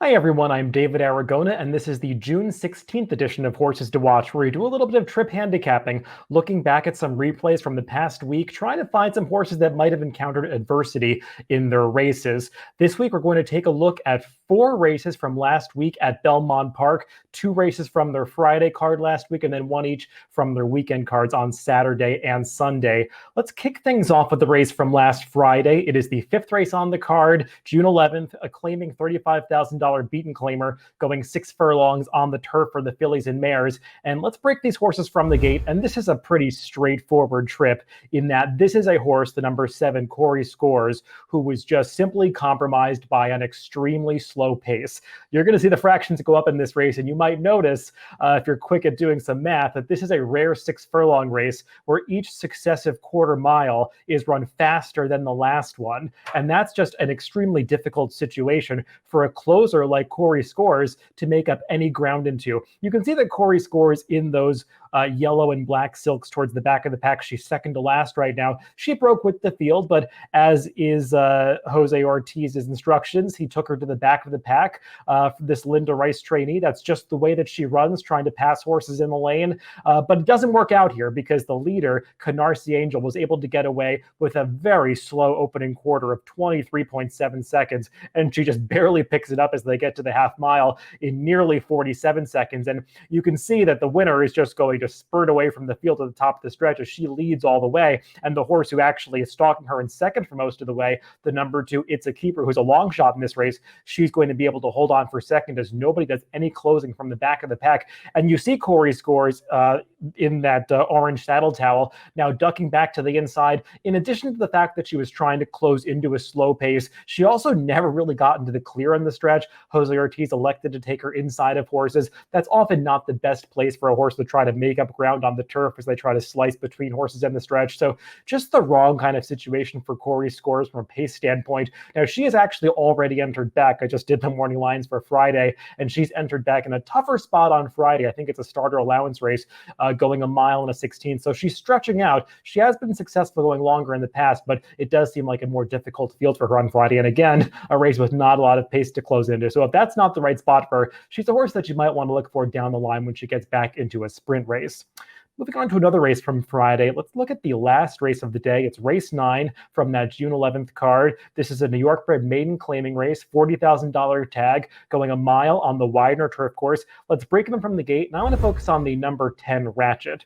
Hi everyone, I'm David Aragona, and this is the June 16th edition of Horses to Watch, where we do a little bit of trip handicapping, looking back at some replays from the past week, trying to find some horses that might have encountered adversity in their races. This week, we're going to take a look at 4 races from last week at Belmont Park, 2 races from their Friday card last week, and then 1 each from their weekend cards on Saturday and Sunday. Let's kick things off with the race from last Friday. It is the 5th race on the card, June 11th, a claiming $35,000 beaten claimer, going 6 furlongs on the turf for the fillies and mares. And let's break these horses from the gate. And this is a pretty straightforward trip in that this is a horse, the number 7, Corey Scores, who was just simply compromised by an extremely slow pace. You're going to see the fractions go up in this race, and you might notice, if you're quick at doing some math, that this is a rare 6 furlong race where each successive quarter mile is run faster than the last one. And that's just an extremely difficult situation for a closer like Corey Scores to make up any ground into. You can see that Corey Scores in those yellow and black silks towards the back of the pack. She's second to last right now. She broke with the field, but as is Jose Ortiz's instructions, he took her to the back of the pack for this Linda Rice trainee. That's just the way that she runs, trying to pass horses in the lane. But it doesn't work out here because the leader, Canarsie Angel, was able to get away with a very slow opening quarter of 23.7 seconds. And she just barely picks it up as they get to the half mile in nearly 47 seconds. And you can see that the winner is just going to spurt away from the field to the top of the stretch as she leads all the way. And the horse who actually is stalking her in second for most of the way, the number 2, It's a Keeper, who's a long shot in this race, she's going to be able to hold on for second as nobody does any closing from the back of the pack. And you see Corey Scores in that orange saddle towel now ducking back to the inside. In addition to the fact that she was trying to close into a slow pace, she also never really got into the clear on the stretch. Jose Ortiz elected to take her inside of horses. That's often not the best place for a horse to try to make up ground on the turf as they try to slice between horses in the stretch. So just the wrong kind of situation for Corey Scores from a pace standpoint. Now, she has actually already entered back. I just did the morning lines for Friday, and she's entered back in a tougher spot on Friday. I think it's a starter allowance race, going a mile and a 16. So she's stretching out. She has been successful going longer in the past, but it does seem like a more difficult field for her on Friday. And again, a race with not a lot of pace to close into. So if that's not the right spot for her, she's a horse that you might want to look for down the line when she gets back into a sprint race. Moving on to another race from Friday, let's look at the last race of the day. It's race 9 from that June 11th card. This is a New York bred maiden claiming race, $40,000 tag, going a mile on the Widener turf course. Let's break them from the gate, and I want to focus on the number 10 Ratchet.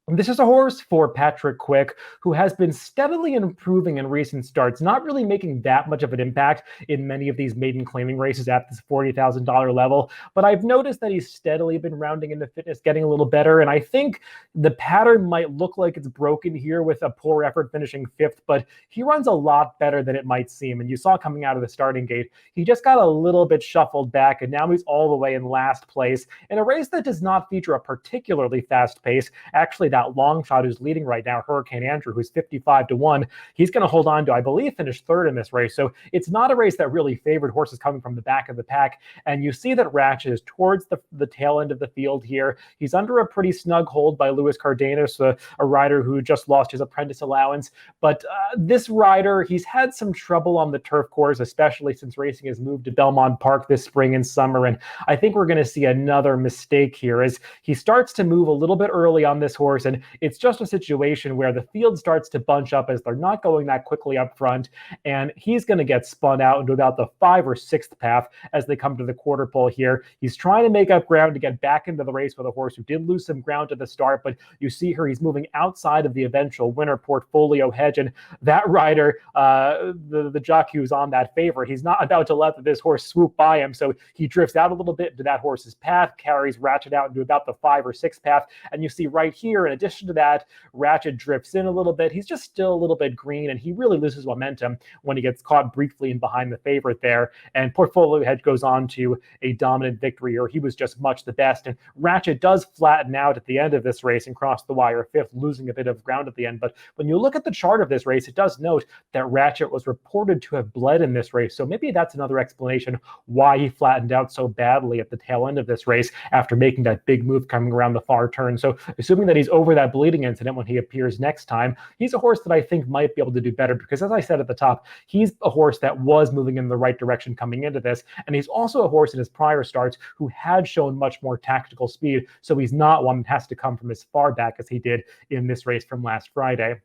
This is a horse for Patrick Quick, who has been steadily improving in recent starts, not really making that much of an impact in many of these maiden claiming races at this $40,000 level. But I've noticed that he's steadily been rounding into fitness, getting a little better. And I think the pattern might look like it's broken here with a poor effort finishing 5th, but he runs a lot better than it might seem. And you saw coming out of the starting gate, he just got a little bit shuffled back, and now he's all the way in last place in a race that does not feature a particularly fast pace. Actually, that long shot who's leading right now, Hurricane Andrew, who's 55-1, he's going to hold on to, I believe, finish 3rd in this race. So it's not a race that really favored horses coming from the back of the pack. And you see that Ratchet is towards the tail end of the field here. He's under a pretty snug hold by Luis Cardenas, a rider who just lost his apprentice allowance. But this rider, he's had some trouble on the turf course, especially since racing has moved to Belmont Park this spring and summer. And I think we're going to see another mistake here as he starts to move a little bit early on this horse. And it's just a situation where the field starts to bunch up as they're not going that quickly up front. And he's going to get spun out into about the 5th or 6th path as they come to the quarter pole here. He's trying to make up ground to get back into the race with a horse who did lose some ground at the start, but you see her, he's moving outside of the eventual winner Portfolio Hedge. And that rider, the jockey who's on that favorite, he's not about to let this horse swoop by him. So he drifts out a little bit into that horse's path, carries Ratchet out into about the 5th or 6th path. And you see right here, in addition to that, Ratchet drifts in a little bit. He's just still a little bit green, and he really loses momentum when he gets caught briefly in behind the favorite there. And Portfolio Hedge goes on to a dominant victory, or he was just much the best. And Ratchet does flatten out at the end of this race and cross the wire 5th, losing a bit of ground at the end. But when you look at the chart of this race, it does note that Ratchet was reported to have bled in this race. So maybe that's another explanation why he flattened out so badly at the tail end of this race after making that big move coming around the far turn. So assuming that he's over that bleeding incident when he appears next time. He's a horse that I think might be able to do better because, as I said at the top, he's a horse that was moving in the right direction coming into this. And he's also a horse in his prior starts who had shown much more tactical speed. So he's not one that has to come from as far back as he did in this race from last Friday.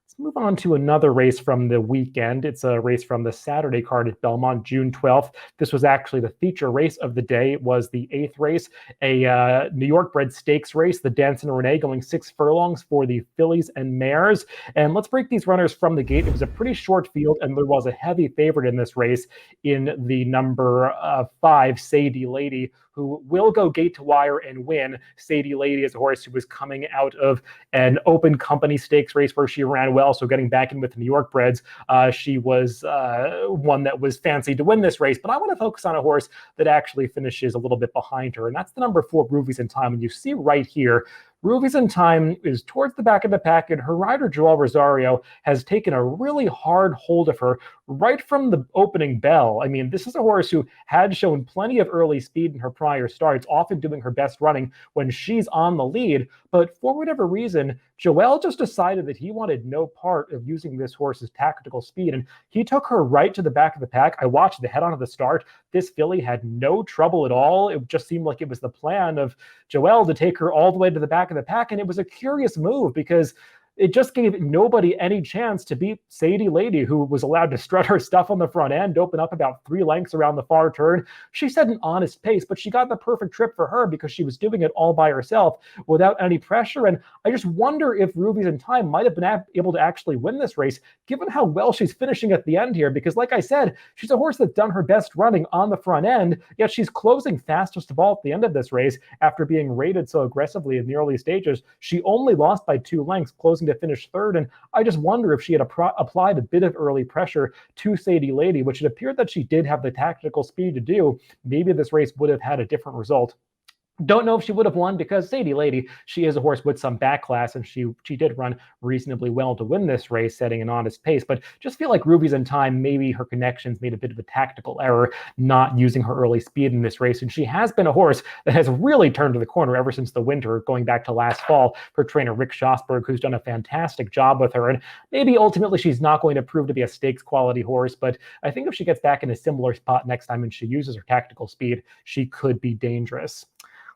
Let's move on to another race from the weekend. It's a race from the Saturday card at Belmont, June 12th. This was actually the feature race of the day. It was the 8th race, a New York bred stakes race, the Danson Renee going 6 furlongs for the fillies and mares. And let's break these runners from the gate. It was a pretty short field, and there was a heavy favorite in this race in the number 5, Sadie Lady, who will go gate to wire and win. Sadie Lady is a horse who was coming out of an open company stakes race where she ran well. So getting back in with the New York breds, she was one that was fancied to win this race. But I want to focus on a horse that actually finishes a little bit behind her. And that's the number 4, Rubies in Time. And you see right here, Rubies in Time is towards the back of the pack, and her rider, Joel Rosario, has taken a really hard hold of her right from the opening bell. I mean, this is a horse who had shown plenty of early speed in her prior starts, often doing her best running when she's on the lead. But for whatever reason, Joel just decided that he wanted no part of using this horse's tactical speed, and he took her right to the back of the pack. I watched the head-on of the start. This filly had no trouble at all. It just seemed like it was the plan of Joel to take her all the way to the back of the pack, and it was a curious move because it just gave nobody any chance to beat Sadie Lady, who was allowed to strut her stuff on the front end, open up about 3 lengths around the far turn. She set an honest pace, but she got the perfect trip for her because she was doing it all by herself without any pressure. And I just wonder if Rubies in Time might have been able to actually win this race, given how well she's finishing at the end here. Because like I said, she's a horse that's done her best running on the front end, yet she's closing fastest of all at the end of this race after being rated so aggressively in the early stages. She only lost by 2 lengths, closing to finish 3rd, and I just wonder if she had applied a bit of early pressure to Sadie Lady, which it appeared that she did have the tactical speed to do. Maybe this race would have had a different result. Don't know if she would have won because Sadie Lady, she is a horse with some back class, and she did run reasonably well to win this race, setting an honest pace. But just feel like Rubies in Time, maybe her connections made a bit of a tactical error, not using her early speed in this race. And she has been a horse that has really turned to the corner ever since the winter, going back to last fall for trainer Rick Schosberg, who's done a fantastic job with her. And maybe ultimately she's not going to prove to be a stakes quality horse, but I think if she gets back in a similar spot next time and she uses her tactical speed, she could be dangerous.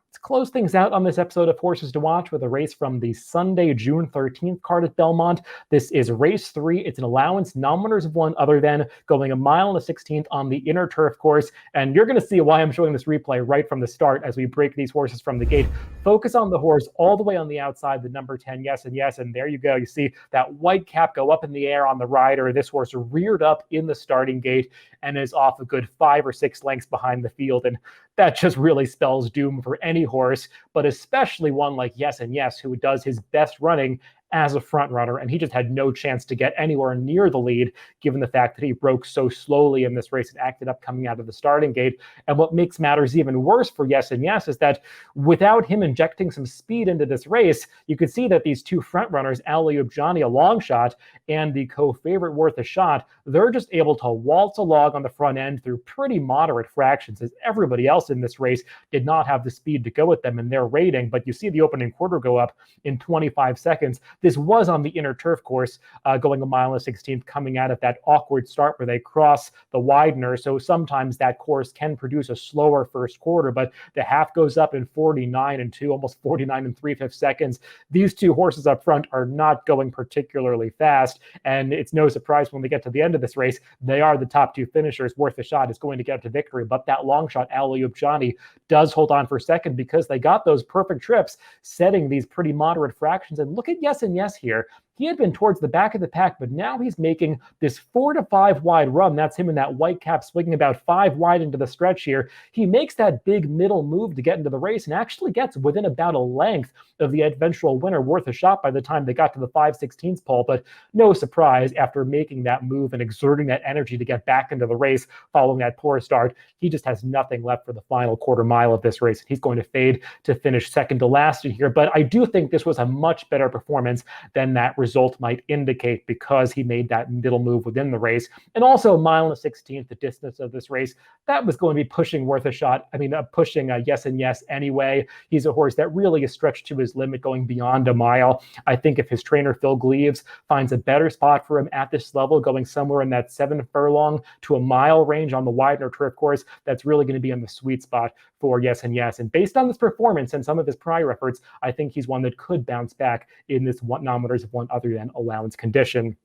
Let's close things out on this episode of Horses to Watch with a race from the Sunday, June 13th card at Belmont. This is race 3. It's an allowance, non-winners of 1 other than, going a mile and a 16th on the inner turf course. And you're going to see why I'm showing this replay right from the start as we break these horses from the gate. Focus on the horse all the way on the outside, the number 10, Yes and Yes. And there you go. You see that white cap go up in the air on the rider. This horse reared up in the starting gate and is off a good 5 or 6 lengths behind the field. And that just really spells doom for any horse, but especially one like Yes and Yes, who does his best running as a front runner, and he just had no chance to get anywhere near the lead, given the fact that he broke so slowly in this race and acted up coming out of the starting gate. And what makes matters even worse for Yes and Yes is that without him injecting some speed into this race, you could see that these 2 front runners, Alley-Oop Johnny, a long shot, and the co-favorite Worth a Shot, they're just able to waltz along on the front end through pretty moderate fractions, as everybody else in this race did not have the speed to go with them in their rating. But you see the opening quarter go up in 25 seconds. This was on the inner turf course, going a mile and a 16th, coming out of that awkward start where they cross the widener. So sometimes that course can produce a slower first quarter, but the half goes up in 49 and 2, almost 49 and 3/5 seconds. These 2 horses up front are not going particularly fast, and it's no surprise when we get to the end of this race, they are the top 2 finishers. Worth a Shot is going to get to victory, but that long shot, Alley-Oop Johnny, does hold on for second because they got those perfect trips, setting these pretty moderate fractions. And look at Yes and Yes here. He had been towards the back of the pack, but now he's making this 4 to 5 wide run. That's him in that white cap swinging about 5 wide into the stretch here. He makes that big middle move to get into the race and actually gets within about a length of the eventual winner, Worth a Shot, by the time they got to the 5/16 pole. But no surprise, after making that move and exerting that energy to get back into the race following that poor start, he just has nothing left for the final quarter mile of this race. He's going to fade to finish second to last in here. But I do think this was a much better performance than that result might indicate, because he made that middle move within the race. And also, a mile and a 16th, the distance of this race, that was going to be pushing Worth a Shot. I mean, pushing a Yes and Yes anyway. He's a horse that really is stretched to his limit going beyond a mile. I think if his trainer, Phil Gleaves, finds a better spot for him at this level, going somewhere in that 7 furlong to a mile range on the Widener turf course, that's really going to be in the sweet spot for Yes and Yes. And based on this performance and some of his prior efforts, I think he's one that could bounce back in this nominators of one other than allowance condition.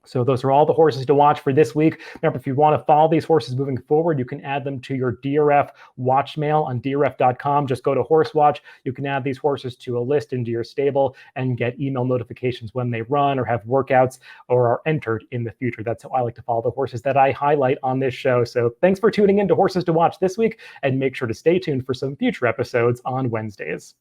So those are all the horses to watch for this week. Remember, if you want to follow these horses moving forward, you can add them to your DRF watch mail on DRF.com. Just go to Horse Watch. You can add these horses to a list into your stable and get email notifications when they run or have workouts or are entered in the future. That's how I like to follow the horses that I highlight on this show. So thanks for tuning in to Horses to Watch this week, and make sure to stay tuned for some future episodes on Wednesdays.